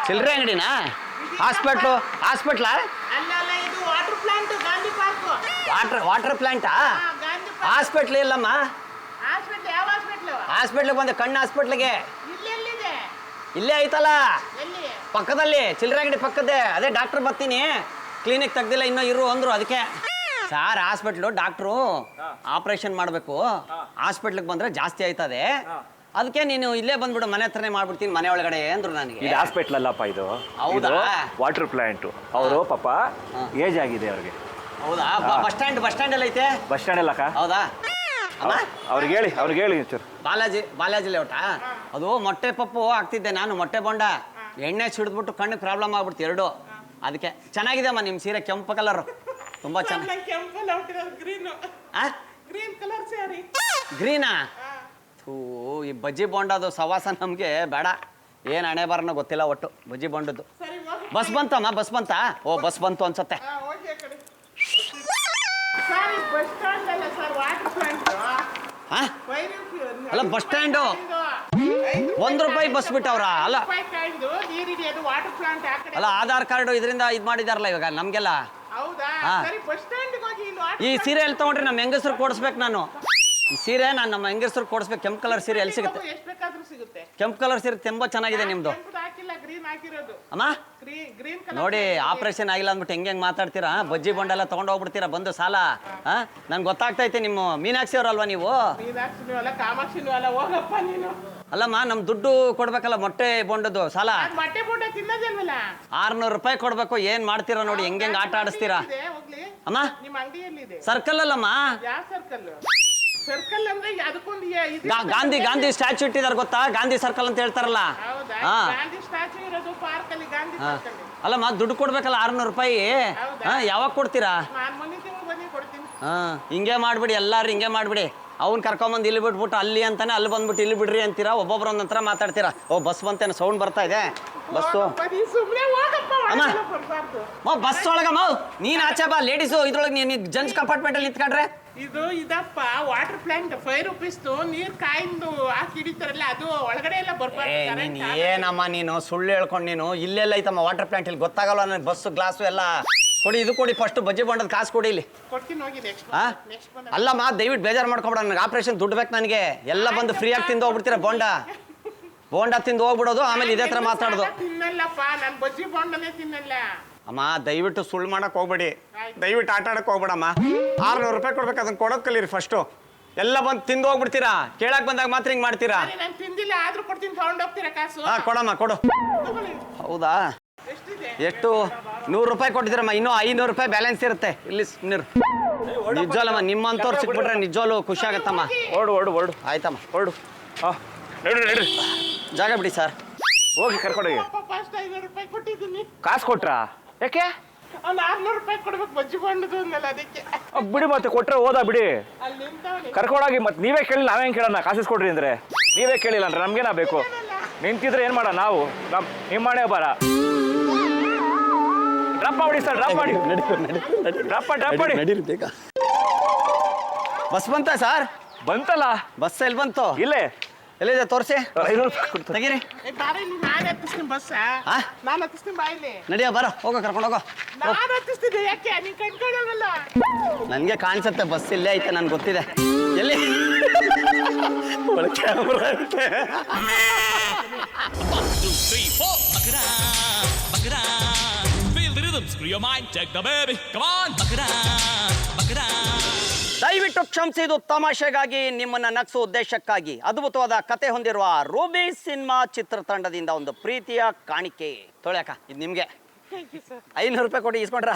ಚಿಲ್ಲರೆ ಅಂಗಡಿನಾ? ಹಾಸ್ಪಿಟ್ಲಾ? Water ಪ್ಲಾಂಟಾ? Hospital ಇಲ್ಲಮ್ಮ. ಹಾಸ್ಪಿಟ್ಲಿಗೆ ಬಂದೆ, ಕಣ್ಣು ಹಾಸ್ಪಿಟ್ಲಿಗೆ. ಇಲ್ಲೇ ಐತಲ್ಲ ಪಕ್ಕದಲ್ಲಿ, ಚಿಲ್ಲರೆ ಅಂಗಡಿ ಪಕ್ಕದ್ದೇ. ಅದೇ ಡಾಕ್ಟರ್ ಬರ್ತೀನಿ, ಕ್ಲಿನಿಕ್ ತೆಗ್ದಿಲ್ಲ ಇನ್ನೂ ಇರು ಅಂದ್ರು. ಅದಕ್ಕೆ ಸಾರ್ ಹಾಸ್ಪಿಟ್ಲು ಡಾಕ್ಟ್ರು ಆಪರೇಷನ್ ಮಾಡಬೇಕು, ಹಾಸ್ಪಿಟ್ಲಿಗೆ ಬಂದ್ರೆ ಜಾಸ್ತಿ ಆಯ್ತದೆ, ಅದಕ್ಕೆ ನೀನು ಇಲ್ಲೇ ಬಂದ್ಬಿಡು, ಮನೆ ಹತ್ರನೇ ಮಾಡ್ಬಿಡ್ತೀನಿ ಮನೆ ಒಳಗಡೆ ಅಂದ್ರು ನನಗೆ. ಇದು ಹಾಸ್ಪಿಟ್ಲ್ ಅಲ್ಲಪ್ಪ, ಇದು ಹೌದಾ? Water plant. ಅವರು ಪಾಪ ಏಜ್ ಆಗಿದೆ ಅವ್ರಿಗೆ. ಹೌದಾ? ಬಸ್ ಸ್ಟ್ಯಾಂಡ್ ಎಲ್ಲ ಐತೆ. ಬಸ್ ಸ್ಟ್ಯಾಂಡ್ ಅಲ್ಲಕ್ಕ? ಹೌದಾ? ಅವ್ರಿಗೆ ಹೇಳಿ ಚೂರು. ಬಾಲಾಜಿ ಲೇಔಟಾ? ಅದು ಮೊಟ್ಟೆ ಪಪ್ಪು ಆಗ್ತಿದ್ದೆ ನಾನು, ಮೊಟ್ಟೆ ಬೋಂಡ. ಎಣ್ಣೆ ಸಿಡಿದ್ಬಿಟ್ಟು ಕಣ್ಣಿಗೆ ಪ್ರಾಬ್ಲಮ್ ಆಗ್ಬಿಡ್ತು ಎರಡು. ಅದಕ್ಕೆ ಚೆನ್ನಾಗಿದೆ ಅಮ್ಮ ನಿಮ್ಮ ಸೀರೆ, ಕೆಂಪು ಕಲರ್ ತುಂಬಾ ಚೆನ್ನಾಗಿ. ಗ್ರೀನಾ? ಥೂ, ಈ ಬಜ್ಜಿ ಬೋಂಡದು ಸವಾಸ ನಮಗೆ ಬೇಡ. ಏನು ಹಣೆ ಬಾರನ ಗೊತ್ತಿಲ್ಲ ಒಟ್ಟು ಬಜ್ಜಿ ಬೋಂಡದ್ದು. ಬಸ್ ಬಂತಮ್ಮ? ಬಸ್ ಬಂತಾ? ಓ, ಬಸ್ ಬಂತು ಅನ್ಸತ್ತೆ. ಅಲ್ಲ ಬಸ್ ಸ್ಟ್ಯಾಂಡು ₹1 ಬಸ್ ಬಿಟ್ಟವ್ರ? ಅಲ್ಲ ಆಧಾರ್ ಕಾರ್ಡು ಇದರಿಂದ ಇದು ಮಾಡಿದಾರಲ್ಲ ಇವಾಗ ನಮ್ಗೆಲ್ಲ. ಈ ಸೀರೆ ಎಲ್ಲಿ ತಗೊಂಡ್ರೆ ನಮ್ಮ ಹೆಂಗಸರು ಕೊಡಿಸ್ಬೇಕು ನಾನು. ಈ ಸೀರೆ ನಾನು ನಮ್ಮ ಹೆಂಗಸರು ಕೊಡಿಸ್ಬೇಕು. ಕೆಂಪು ಕಲರ್ ಸೀರೆ ಎಲ್ಲಿ ಸಿಗುತ್ತೆ? ಕೆಂಪು ಕಲರ್ ಸೀರೆ ತುಂಬಾ ಚೆನ್ನಾಗಿದೆ ನಿಮ್ದು ಅಮ್ಮ. ನೋಡಿ ಆಪರೇಷನ್ ಆಗಿಲ್ಲ ಅಂದ್ಬಿಟ್ಟು ಹೆಂಗೆ ಮಾತಾಡ್ತೀರಾ? ಬಜ್ಜಿ ಬಂಡೆಲ್ಲ ತಗೊಂಡು ಹೋಗ್ಬಿಡ್ತೀರಾ ಬಂದು ಸಾಲ. ನನ್ಗೆ ಗೊತ್ತಾಗ್ತೈತೆ ನಿಮ್ಮ ಮೀನಾಕ್ಷಿ ಅವ್ರಲ್ವಾ ನೀವು? ಅಲ್ಲಮ್ಮ, ನಮ್ ದುಡ್ಡು ಕೊಡ್ಬೇಕಲ್ಲ ಮೊಟ್ಟೆ ಬೊಂಡದ್ದು ಸಾಲ. ₹600 ಕೊಡ್ಬೇಕು. ಏನ್ ಮಾಡ್ತೀರಾ ನೋಡಿ, ಹೆಂಗೆ ಆಟ ಆಡಿಸ್ತೀರಾ ಅಮ್ಮ? ಸರ್ಕಲ್ ಅಲ್ಲಮ್ಮ, ಗಾಂಧಿ ಸ್ಟ್ಯಾಚ್ಯೂ ಇಟ್ಟಿದಾರೆ ಗೊತ್ತಾ? ಗಾಂಧಿ ಸರ್ಕಲ್ ಅಂತ ಹೇಳ್ತಾರಲ್ಲ. ಅಲ್ಲಮ್ಮ, ದುಡ್ಡು ಕೊಡ್ಬೇಕಲ್ಲ ₹600. ಯಾವಾಗ ಕೊಡ್ತೀರಾ? ಹಿಂಗೆ ಮಾಡ್ಬಿಡಿ, ಎಲ್ಲಾರು ಹಿಂಗೆ ಮಾಡ್ಬಿಡಿ. ಅವ್ನ್ ಕರ್ಕೊಂಬಂದು ಇಲ್ಲಿ ಬಿಟ್ಬಿಟ್ಟು ಅಲ್ಲಿ ಅಂತಾನೆ ಅಲ್ಲಿ ಬಂದ್ಬಿಟ್ಟು ಇಲ್ಲಿ ಬಿಡ್ರಿ ಅಂತೀರಾ, ಒಬ್ಬೊಬ್ರು ಒಂದೊಂಥರ ಮಾತಾಡ್ತೀರಾ. ಓ, ಬಸ್ ಬಂತೇನೆ, ಸೌಂಡ್ ಬರ್ತಾ ಇದೆ ಬಸ್ಸು. ಅಮ್ಮ ಬಸ್ ಒಳಗಮ್ಮ ನೀನ್ ಆಚೆ ಬಾ, ಲೇಡೀಸು ಇದ್ರೊಳಗೆ ನೀನು ಜೆಂಟ್ಸ್ ಕಂಪಾರ್ಟ್ಮೆಂಟ್ ಅಲ್ಲಿ ನಿಂತ್ಕೊಂಡ್ರೆ. ಇದಪ್ಪ ವಾಟರ್ ಪ್ಲಾಂಟ್ ₹5 ನೀರ್ ಕಾಯಿಂದು ಹಾಕಿ ಹಿಡಿತಾರಲ್ಲ, ಅದು ಒಳಗಡೆ ಎಲ್ಲ ಬರ್ಬಾರ್ದು. ಏನಮ್ಮ ನೀನು ಸುಳ್ಳು ಹೇಳ್ಕೊಂಡು ನೀನು. ಇಲ್ಲೆಲ್ಲ ಐತಮ್ಮ ವಾಟರ್ ಪ್ಲಾಂಟ್, ಇಲ್ಲಿ ಗೊತ್ತಾಗಲ್ಲ ನನಗೆ. ಬಸ್ಸು ಗ್ಲಾಸು ಎಲ್ಲ ಕೊಡಿ, ಇದು ಕೊಡಿ ಫಸ್ಟ್, ಬಜ್ಜಿ ಬಂಡದ ಕಾಸು ಕೊಡಿ ಇಲ್ಲಿ. ಅಲ್ಲಮ್ಮ ದಯವಿಟ್ಟು ಬೇಜಾರು ಮಾಡ್ಕೊಬೇಡ, ನನಗೆ ಆಪರೇಷನ್ ದುಡ್ಡು ಬೇಕು ನನಗೆ. ಎಲ್ಲ ಬಂದು ಫ್ರೀ ಆಗಿ ತಿಂದು ಹೋಗ್ಬಿಡ್ತೀರಾ ಬೋಂಡ ತಿಂದು ಹೋಗ್ಬಿಡೋದು, ಆಮೇಲೆ ಇದೇ ತರ ಮಾತಾಡೋದು. ತಿನ್ನಲ್ಲಪ್ಪ ನಾನು ಬಜ್ಜಿ ಬೋಂಡನೇ ತಿನ್ನಲ್ಲ. ಅಮ್ಮ ದಯವಿಟ್ಟು ಸುಳ್ಳು ಮಾಡಕ್ ಹೋಗ್ಬೇಡಿ, ದಯವಿಟ್ಟು ಆಟ ಆಡಕ್ ಹೋಗ್ಬೇಡಮ್ಮ. ₹600 ಕೊಡ್ಬೇಕು, ಅದನ್ನ ಕೊಡೋದ್ ಕಲೀರಿ ಫಸ್ಟು. ಎಲ್ಲ ಬಂದು ತಿಂದು ಹೋಗ್ಬಿಡ್ತೀರಾ, ಕೇಳಕ್ ಬಂದಾಗ ಮಾತ್ರ ಹಿಂಗ್ ಮಾಡ್ತೀರಾ. ನಾನು ತಿಂದಿಲ್ಲ ಆದ್ರೂ ಕೊಡ್ತೀನಿ, ತಗೊಂಡು ಹೋಗ್ತೀರಾ ಕಾಸು? ಕೊಡಮ್ಮ ಕೊಡು. ಹೌದಾ? ಎಷ್ಟು? ₹100 ಕೊಟ್ಟಿದ್ದೀರಮ್ಮ, ಇನ್ನೂ ₹500 ಬ್ಯಾಲೆನ್ಸ್ ಇರುತ್ತೆ ಇಲ್ಲಿ. ನಿಜವಲ್ಲಮ್ಮ, ನಿಮ್ಮಂತವ್ರು ಸಿಕ್ಬಿಟ್ರೆ ನಿಜವಲ್ಲೂ ಖುಷಿ ಆಗತ್ತಮ್ಮ. ಓಡು ಆಯ್ತಮ್ಮ, ಹೊರಡು. ನಡ್ರಿ ಜಾಗ ಬಿಡಿ ಸರ್. ಹೋಗಿ ಕರ್ಕೊಂಡೋಗಿ. ₹500 ಕೊಟ್ಟಿದ್ದೀನಿ. ಕಾಸು ಕೊಟ್ರಾ? ಯಾಕೆ? ಒಂದು ₹600 ಕೊಡ್ಬೇಕು ಬಜ್ಜಿ ಬಂಡದು ಅನ್ನಲ್ಲ, ಅದಕ್ಕೆ. ಬಿಡಿ, ಮತ್ತೆ ಕೊಟ್ರೆ ಹೋದ ಬಿಡಿ, ಅಲ್ಲಿ ಕರ್ಕೊಂಡೋಗಿ. ಮತ್ತೆ ನೀವೇ ಕೇಳಿ ನಾವೇನು ಕೇಳೋಣ? ಕಾಸು ಕೊಡ್ರಿ ಅಂದ್ರೆ ನೀವೇ ಕೇಳಿಲ್ಲ ಅಂದ್ರೆ ನಮ್ಗೇನಾ ಬೇಕು? ನಿಂತಿದ್ರೆ ಏನ್ ಮಾಡೋಣ ನಾವು? ನಿಮ್ಮ ಮನೆ ಬರ ಡ್ರಾಪ್ ಮಾಡಿ ಸರ್, ಡ್ರಾಪ್ ಮಾಡಿ. ಬೇಗ. ಬಸ್ ಬಂತ ಸರ್? ಬಂತಲ್ಲ ಬಸ್ ಎಲ್ಲಿ ಬಂತು? ಇಲ್ಲೇ. ಎಲ್ಲಿದೆ ತೋರಿಸಿ. ₹500 ತೆಗೀರಿ. ನಾನು ಹತ್ತಿಸ್ತೀನಿ ಬಸ್. ನಾನು ಹತ್ತಿಸ್ತೀನಿ ಬಾಯಿಲಿ. ನಡಿಯ ಬರ, ಹೋಗೋ ಕರ್ಕೊಂಡು ಹೋಗೋ. ನಾನು ಹತ್ತಿಸ್ತಿದ್ದೆ, ಯಾಕೆ ನೀನ್ ಕಣ್ಕೊಳ್ಳೋಲ್ಲ? ನನಗೆ ಕಾಣಿಸುತ್ತೆ ಬಸ್ ಇಲ್ಲೇ ಐತೆ, ನನ್ಗೆ ಗೊತ್ತಿದೆ ಎಲ್ಲಿ. ಕ್ಯಾಮ್ರಾ ಐತೆ. Screw your mind, check the baby. Come on, Bakra. ದಯವಿಟ್ಟು ಕ್ಷಮಿಸಿ, ಇದು ತಮಾಷೆಗಾಗಿ, ನಿಮ್ಮನ್ನ ನಗಿಸೋ ಉದ್ದೇಶಕ್ಕಾಗಿ ಅದ್ಭುತವಾದ ಕತೆ ಹೊಂದಿರುವ ರೂಬಿ ಸಿನಿಮಾ ಚಿತ್ರತಂಡದಿಂದ ಒಂದು ಪ್ರೀತಿಯ ಕಾಣಿಕೆ. ತೊಳ್ಯಾಕ ಇದು ನಿಮ್ಗೆ. ₹500 ಕೊಡಿ, ಇಸ್ಕೊಂಡ್ರಾ?